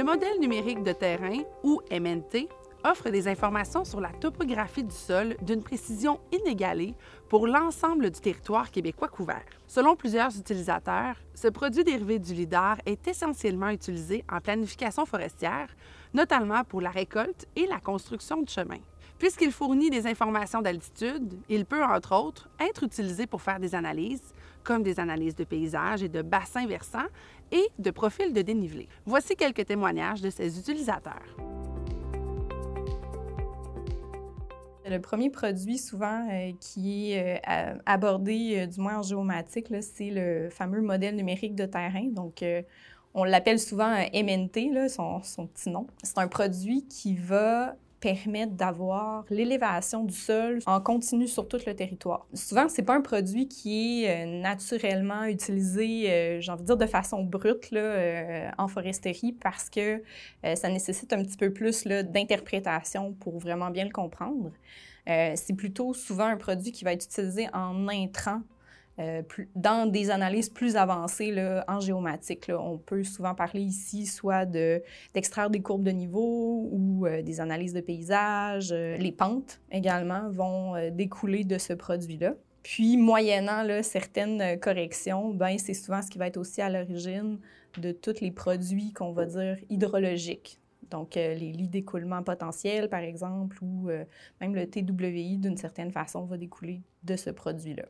modèle numérique de terrain, ou MNT, offre des informations sur la topographie du sol d'une précision inégalée pour l'ensemble du territoire québécois couvert. Selon plusieurs utilisateurs, ce produit dérivé du lidar est essentiellement utilisé en planification forestière, notamment pour la récolte et la construction de chemins. Puisqu'il fournit des informations d'altitude, il peut, entre autres, être utilisé pour faire des analyses, comme des analyses de paysages et de bassins versants et de profils de dénivelé. Voici quelques témoignages de ces utilisateurs. Le premier produit souvent qui est abordé, du moins en géomatique, c'est le fameux modèle numérique de terrain. Donc, on l'appelle souvent MNT, là, son petit nom. C'est un produit qui va permettre d'avoir l'élévation du sol en continu sur tout le territoire. Souvent, c'est pas un produit qui est naturellement utilisé, j'ai envie de dire, de façon brute là, en foresterie parce que ça nécessite un petit peu plus d'interprétation pour vraiment bien le comprendre. C'est plutôt souvent un produit qui va être utilisé en intrant dans des analyses plus avancées là, en géomatique. Là. On peut souvent parler ici soit d'extraire des courbes de niveau ou des analyses de paysage. Les pentes également vont découler de ce produit-là. Puis, moyennant là, certaines corrections, ben, c'est souvent ce qui va être aussi à l'origine de tous les produits qu'on va dire hydrologiques. Donc, les lits d'écoulement potentiels, par exemple, ou même le TWI, d'une certaine façon, va découler de ce produit-là.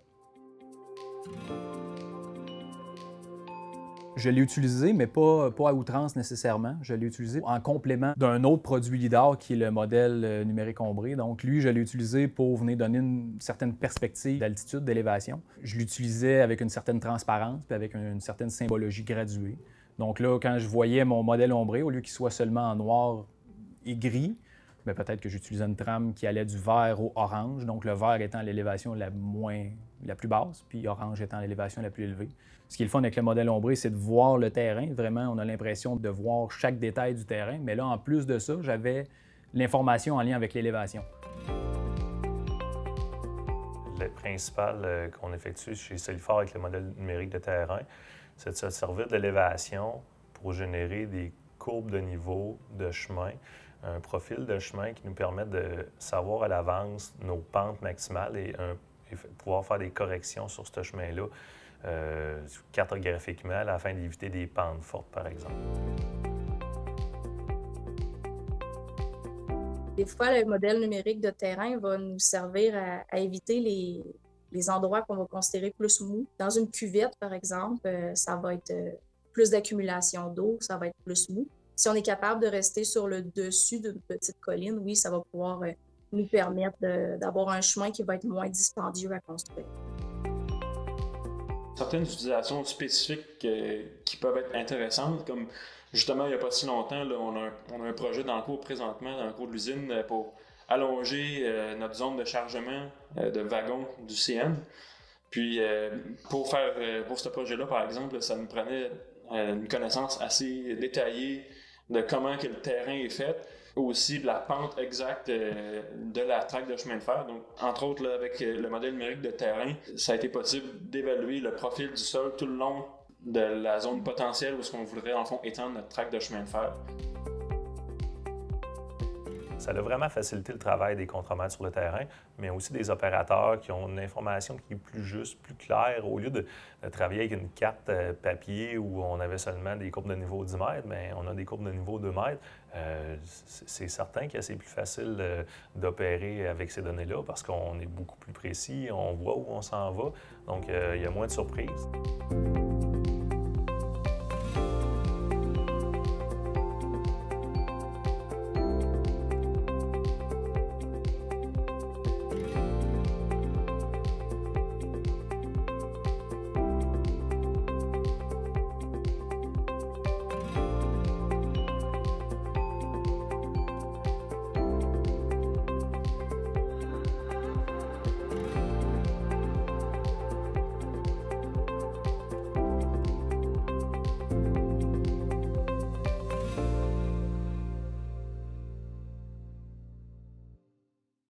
Je l'ai utilisé, mais pas à outrance nécessairement. Je l'ai utilisé en complément d'un autre produit lidar qui est le modèle numérique ombré. Donc lui, je l'ai utilisé pour venir donner une certaine perspective d'altitude, d'élévation. Je l'utilisais avec une certaine transparence puis avec une certaine symbologie graduée. Donc là, quand je voyais mon modèle ombré, au lieu qu'il soit seulement en noir et gris, bien, peut-être que j'utilisais une trame qui allait du vert au orange, donc le vert étant l'élévation la plus basse, puis orange étant l'élévation la plus élevée. Ce qui est le fun avec le modèle ombré, c'est de voir le terrain. Vraiment, on a l'impression de voir chaque détail du terrain, mais là, en plus de ça, j'avais l'information en lien avec l'élévation. Le principal qu'on effectue chez Celifor avec le modèle numérique de terrain, c'est de se servir de l'élévation pour générer des courbes de niveau de chemin, un profil de chemin qui nous permet de savoir à l'avance nos pentes maximales et pouvoir faire des corrections sur ce chemin-là cartographiquement afin d'éviter des pentes fortes, par exemple. Des fois, le modèle numérique de terrain va nous servir à éviter les endroits qu'on va considérer plus mous. Dans une cuvette, par exemple, ça va être plus d'accumulation d'eau, ça va être plus mou. Si on est capable de rester sur le dessus d'une petite colline, oui, ça va pouvoir nous permettre d'avoir un chemin qui va être moins dispendieux à construire. Certaines utilisations spécifiques qui peuvent être intéressantes, comme justement, il n'y a pas si longtemps, là, on a un projet dans le cours présentement, dans le cours de l'usine, pour allonger notre zone de chargement de wagons du CN. Puis, pour ce projet-là, par exemple, ça nous prenait une connaissance assez détaillée de comment que le terrain est fait, aussi de la pente exacte de la traque de chemin de fer. Donc, entre autres, là, avec le modèle numérique de terrain, ça a été possible d'évaluer le profil du sol tout le long de la zone potentielle où est-ce qu'on voudrait, en fond, étendre notre traque de chemin de fer. Ça a vraiment facilité le travail des contremaîtres sur le terrain, mais aussi des opérateurs qui ont une information qui est plus juste, plus claire. Au lieu de travailler avec une carte papier où on avait seulement des courbes de niveau 10 mètres, bien, on a des courbes de niveau 2 mètres. C'est certain que c'est plus facile d'opérer avec ces données-là parce qu'on est beaucoup plus précis, on voit où on s'en va, donc il y a moins de surprises.